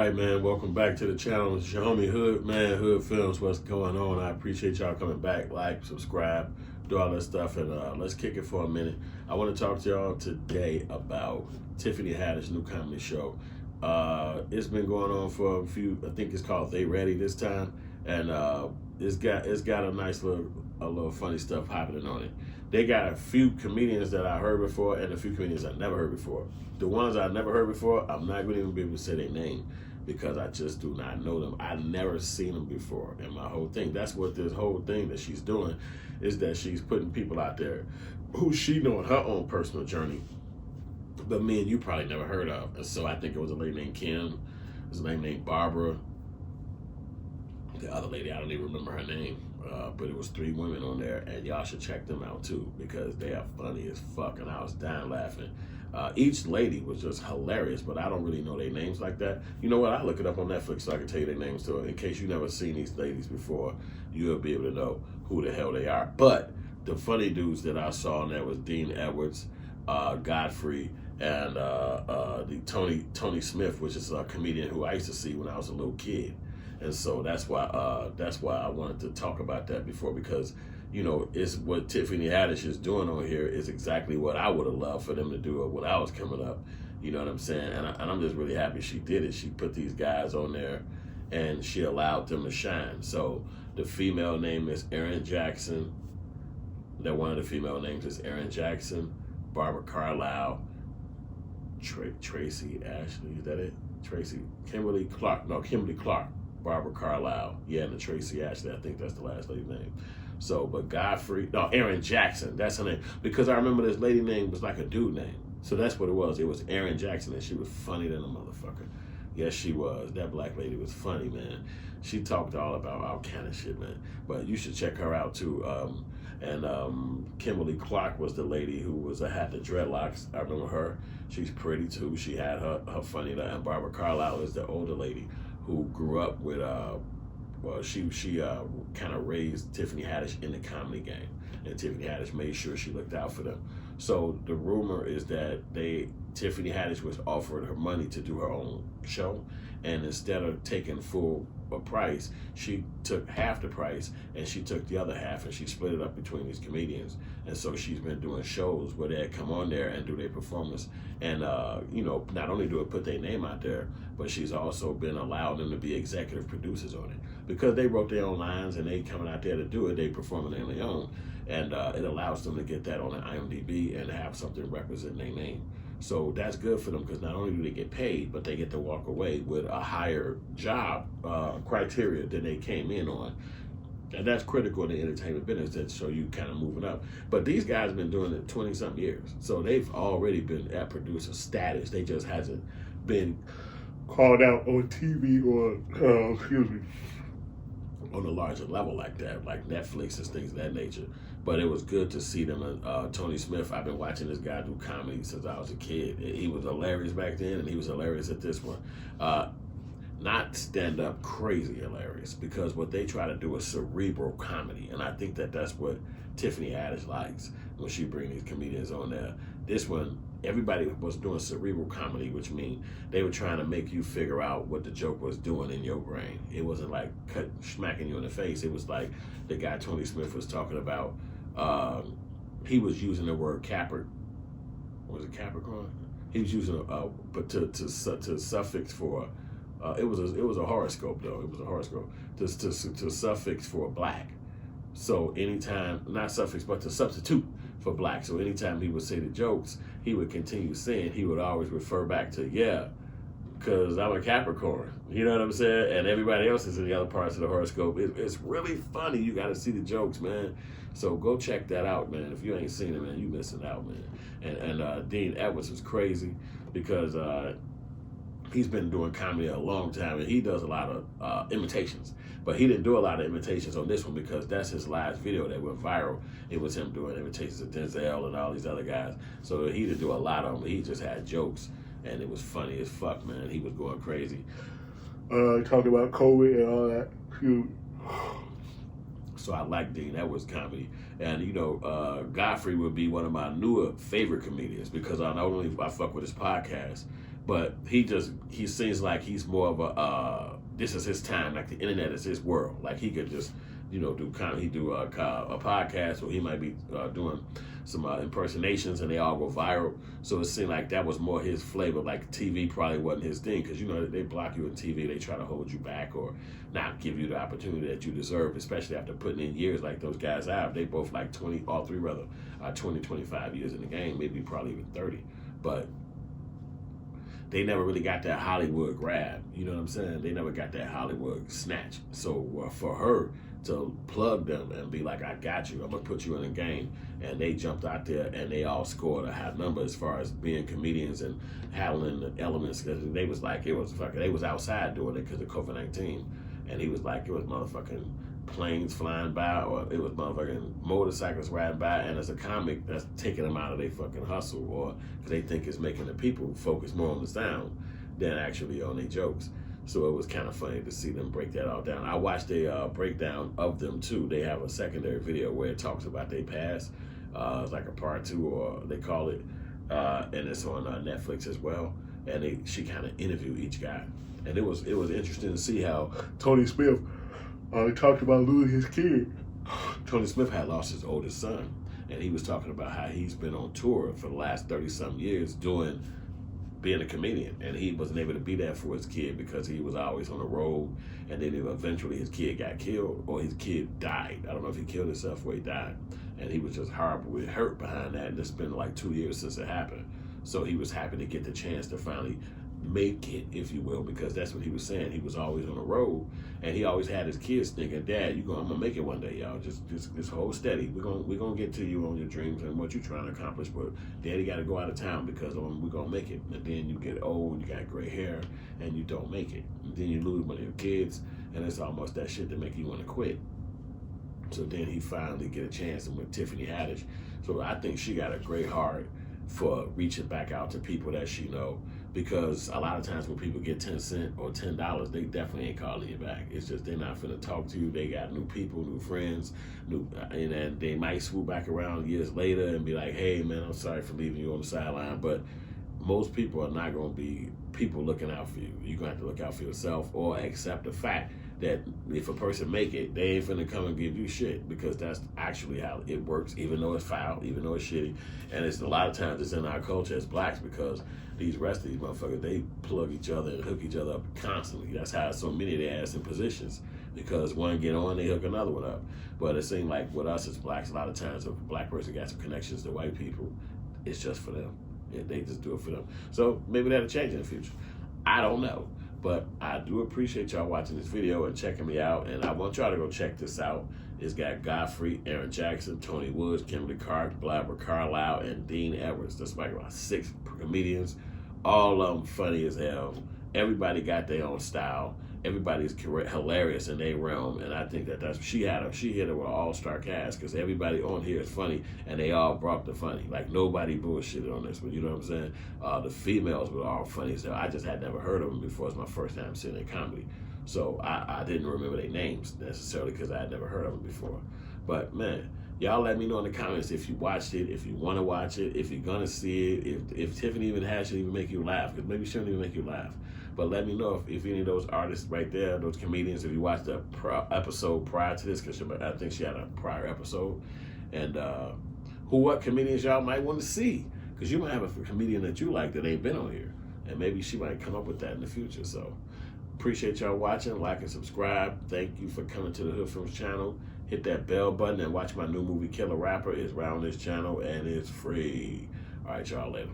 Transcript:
right, man. Welcome back to the channel. It's your homie Hood, man. Hood Films. What's going on? I appreciate y'all coming back. Like, subscribe, do all that stuff, and let's kick it for a minute. I want to talk to y'all today about Tiffany Haddish new comedy show. It's been going on for a few. I think it's called They Ready this time, and it's got a nice little funny stuff happening on it. They got a few comedians that I heard before and a few comedians I never heard before. The ones I never heard before, I'm not going to even be able to say their name because I just do not know them. I've never seen them before in my whole thing. That's what this whole thing that she's doing is that she's putting people out there who she know in her own personal journey, but me and you probably never heard of. And so I think it was a lady named Kim, there's a lady named Barbara, the other lady, I don't even remember her name. But it was 3 women on there, and y'all should check them out too because they are funny as fuck, and I was dying laughing. Each lady was just hilarious, but I don't really know their names like that. You know what? I look it up on Netflix so I can tell you their names too. In case you never seen these ladies before, you'll be able to know who the hell they are. But the funny dudes that I saw on there was Dean Edwards, Godfrey, and the Tony Smith, which is a comedian who I used to see when I was a little kid. And so that's why I wanted to talk about that before, because, you know, it's what Tiffany Haddish is doing on here is exactly what I would have loved for them to do when I was coming up. You know what I'm saying? And I'm just really happy she did it. She put these guys on there and she allowed them to shine. So the female name is Erin Jackson. That one of the female names is Erin Jackson, Barbara Carlisle, Tracy Ashley, is that it? Kimberly Clark, Barbara Carlisle, yeah, and the Tracy Ashley, I think that's the last lady's name. So, but Erin Jackson, that's her name. Because I remember this lady name was like a dude name. So that's what it was. It was Erin Jackson, and she was funny than a motherfucker. Yes, she was. That black lady was funny, man. She talked all about all kind of shit, man. But you should check her out, too. Kimberly Clark was the lady who had the dreadlocks. I remember her. She's pretty, too. She had her funny. And Barbara Carlisle is the older lady who grew up with, she kind of raised Tiffany Haddish in the comedy game. And Tiffany Haddish made sure she looked out for them. So the rumor is that Tiffany Haddish was offered her money to do her own show, and instead of taking full price, she took half the price and she took the other half and she split it up between these comedians. And so she's been doing shows where they come on there and do their performance, and you know, not only do it put their name out there, but she's also been allowed them to be executive producers on it because they wrote their own lines and they coming out there to do it. They performing it on their own, and it allows them to get that on the IMDb and have something represent their name. So that's good for them because not only do they get paid, but they get to walk away with a higher job criteria than they came in on. And that's critical in the entertainment business to show you kind of moving up. But these guys have been doing it 20-something years. So they've already been at producer status. They just hasn't been called out on TV or, on a larger level like that, like Netflix and things of that nature. But it was good to see them. And Tony Smith, I've been watching this guy do comedy since I was a kid. He was hilarious back then, and he was hilarious at this one. Not stand-up crazy hilarious, because what they try to do is cerebral comedy, and I think that's what Tiffany Haddish likes when she brings these comedians on there. This one, everybody was doing cerebral comedy, which means they were trying to make you figure out what the joke was doing in your brain. It wasn't like smacking you in the face. It was like the guy Tony Smith was talking about. He was using the word was it Capricorn? He was using but to suffix for. It was a horoscope though. It was a horoscope to suffix for black. So anytime, not suffix, but to substitute for black. So anytime he would say the jokes, he would continue saying, he would always refer back to, yeah, because I'm a Capricorn. You know what I'm saying? And everybody else is in the other parts of the horoscope. It's really funny. You got to see the jokes, man. So go check that out, man. If you ain't seen it, man, you missing out, man. And Dean Edwards is crazy because he's been doing comedy a long time, and he does a lot of imitations. But he didn't do a lot of imitations on this one because that's his last video that went viral. It was him doing imitations of Denzel and all these other guys. So he didn't do a lot of them. He just had jokes, and it was funny as fuck, man. He was going crazy. Talking about COVID and all that. So I like Dean Edwards' comedy. And, you know, Godfrey would be one of my newer favorite comedians because not only I fuck with his podcast, But he seems like he's more of a this is his time, like the internet is his world. Like he could just, do a podcast, or he might be doing some impersonations, and they all go viral. So it seemed like that was more his flavor. Like TV probably wasn't his thing, because they block you in TV, they try to hold you back or not give you the opportunity that you deserve, especially after putting in years like those guys have. They both like 20, all three rather, 20, 25 years in the game, maybe probably even 30. But they never really got that Hollywood grab. You know what I'm saying? They never got that Hollywood snatch. So for her to plug them and be like, I got you, I'm gonna put you in a game, and they jumped out there and they all scored a high number as far as being comedians and handling the elements, because they was outside doing it because of COVID-19, and he was like, it was motherfucking planes flying by, or it was motherfucking motorcycles riding by, and it's a comic that's taking them out of their fucking hustle, or because they think it's making the people focus more on the sound than actually on their jokes. So it was kind of funny to see them break that all down. I watched a breakdown of them too. They have a secondary video where it talks about their past. It's like a part 2, or they call it, and it's on Netflix as well. And she kind of interviewed each guy, and it was interesting to see how Tony Smith talked about losing his kid. Tony Smith had lost his oldest son, and he was talking about how he's been on tour for the last 30-something years being a comedian, and he wasn't able to be there for his kid because he was always on the road, and then eventually his kid got killed, or his kid died. I don't know if he killed himself or he died, and he was just horribly hurt behind that, and it's been like 2 years since it happened. So he was happy to get the chance to finally make it, if you will, because that's what he was saying. He was always on the road, and he always had his kids thinking, Dad, I'm gonna make it one day, y'all. Just hold steady. We're gonna get to you on your dreams and what you're trying to accomplish, but Daddy got to go out of town because we're gonna make it. And then you get old, you got gray hair, and you don't make it. And then you lose one of your kids, and it's almost that shit that make you want to quit. So then he finally get a chance with Tiffany Haddish. So I think she got a great heart for reaching back out to people that she know, because a lot of times when people get 10 cents or $10, they definitely ain't calling you back. It's just they're not finna talk to you. They got new people, new friends, and they might swoop back around years later and be like, hey man, I'm sorry for leaving you on the sideline. But most people are not gonna be people looking out for you. You're gonna have to look out for yourself, or accept the fact that if a person make it, they ain't finna come and give you shit, because that's actually how it works, even though it's foul, even though it's shitty. And it's a lot of times it's in our culture as blacks, because these rest of these motherfuckers, they plug each other and hook each other up constantly. That's how so many of their ass in positions, because one get on, they hook another one up. But it seems like with us as blacks, a lot of times if a black person got some connections to white people, it's just for them. They just do it for them. So maybe that'll change in the future. I don't know. But I do appreciate y'all watching this video and checking me out. And I want y'all to go check this out. It's got Godfrey, Aaron Jackson, Tony Woods, Kimberly Clark, Blabber Carlisle, and Dean Edwards. That's like about 6 comedians. All of them funny as hell. Everybody got their own style. Everybody's hilarious in their realm, and I think she hit it with an all-star cast, because everybody on here is funny, and they all brought the funny. Like nobody bullshitted on this one, you know what I'm saying? The females were all funny as hell. I just had never heard of them before. It's my first time seeing their comedy, so I didn't remember their names necessarily because I had never heard of them before. But man, y'all let me know in the comments if you watched it, if you want to watch it, if you're gonna see it, if Tiffany even should even make you laugh, because maybe she shouldn't even make you laugh. But let me know if any of those artists right there, those comedians, if you watched the episode prior to this, because I think she had a prior episode, and what comedians y'all might want to see, because you might have a comedian that you like that ain't been on here, and maybe she might come up with that in the future. So appreciate y'all watching, like and subscribe. Thank you for coming to the Hood Films channel. Hit that bell button and watch my new movie Killer Rapper. It's right on this channel and it's free. All right, y'all, later.